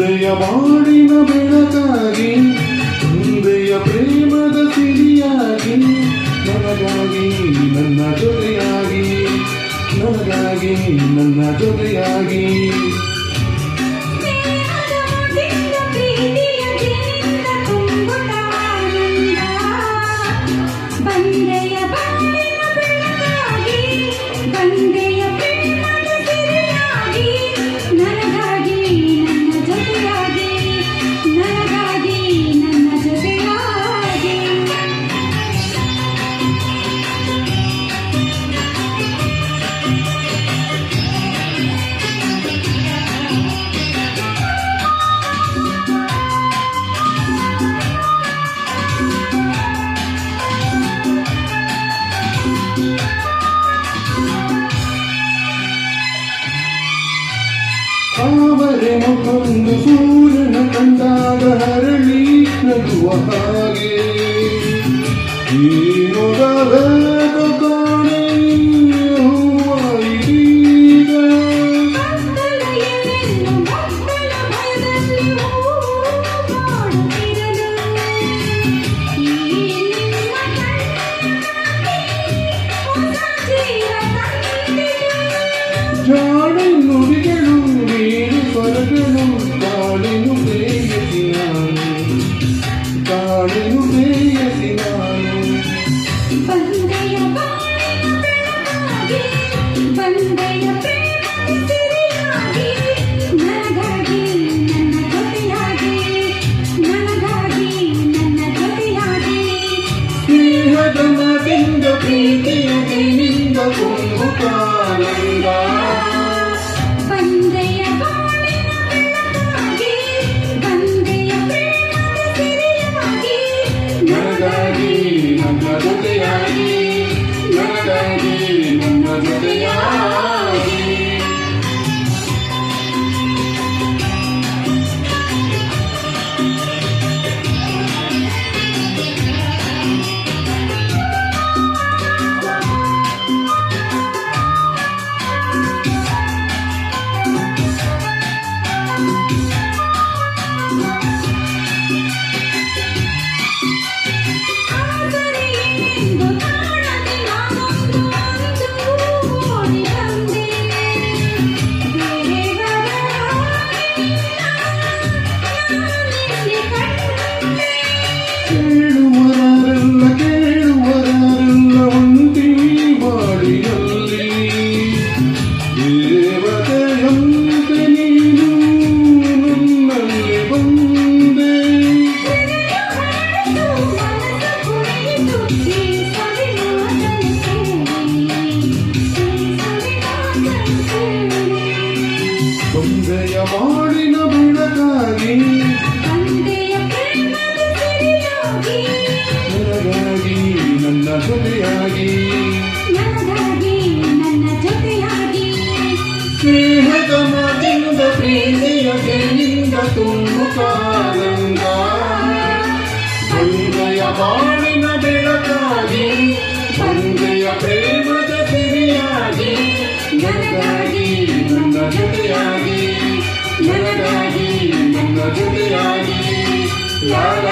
ತಂದೆಯ ಬಾಳಿನ ಬೆಳಕಾಗಿ ತಂದೆಯ ಪ್ರೇಮದ ಸಿರಿಯಾಗಿ ನನಗಾಗಿ ನನ್ನ ಜೊತೆಯಾಗಿ ನನಗಾಗಿ ನನ್ನ ಜೊತೆಯಾಗಿ ಅವರೇ ಮುಖಂದು ಸೂರ್ಯನ ಕಂಡಾಗ ಹರಳಿ ನಗುವ ಹಾಗೆ ಈ ಮೊದಲೇಗೋ ಕಾಣೆ ಹೂವಾಯಿದೀಗ ಜಾಣೆ ನುಡಿಗಳು ಸ್ವರಗಳು ಕಾಳಿನು ಪ್ರೇಯಸಿ ನಾನು ಕಾಳಿನು ಪ್ರೇಯಸಿ ನಾನು ಬಂದೆಯ ಬಂದೆಯ ಪ್ರೇಮದಿ ನನಗಾಗಿ ನನ್ನ ಜೊತೆಯಾಗಿ ನನಗಾಗಿ ನನ್ನ ಜೊತೆಯಾಗಿ ಸ್ನೇಹದ ಮಾತಿಂದ ಪ್ರೀತಿಯ ನಿನ್ನಿಂದ ಕುಂಭಕಾನಂದ ನನಗಾಗಿ ನನ್ನ ಜೊತೆಯಾಗಿ ನನಗಾಗಿ ನನ್ನ ಜೊತೆಯಾಗಿ ಕೇಳುವರೆಲ್ಲ ಒಂಟಿ ಬಾಳಿಯಲ್ಲಿ ದೇವತೆಯಂತೆ ನೀನು ನನ್ನಲ್ಲಿ ಬಂದೆ ತಂದೆಯ ಬಾಳಿನ ಬೆಳಕಾಗಿ ನನಗಾಗಿ ನನ್ನ ಜೊತೆಯಾಗಿ ಸ್ನೇಹದ ಮಾತಿಂದ ಪ್ರೀತಿಯ ಕೆನ್ನಿಂದ ತುಂಬುಕಾನಂದ ತಂದೆಯ ಬಾಳಿನ ಬೆಳಕಾಗಿ ತಂದೆಯ ಪ್ರೇಮದ ಸಿರಿಯಾಗಿ ನನಗಾಗಿ ನನ್ನ ಜೊತೆಯಾಗಿ ನನಗಾಗಿ ನನ್ನ ಜೊತೆಯಾಗಿ ಲಾಲ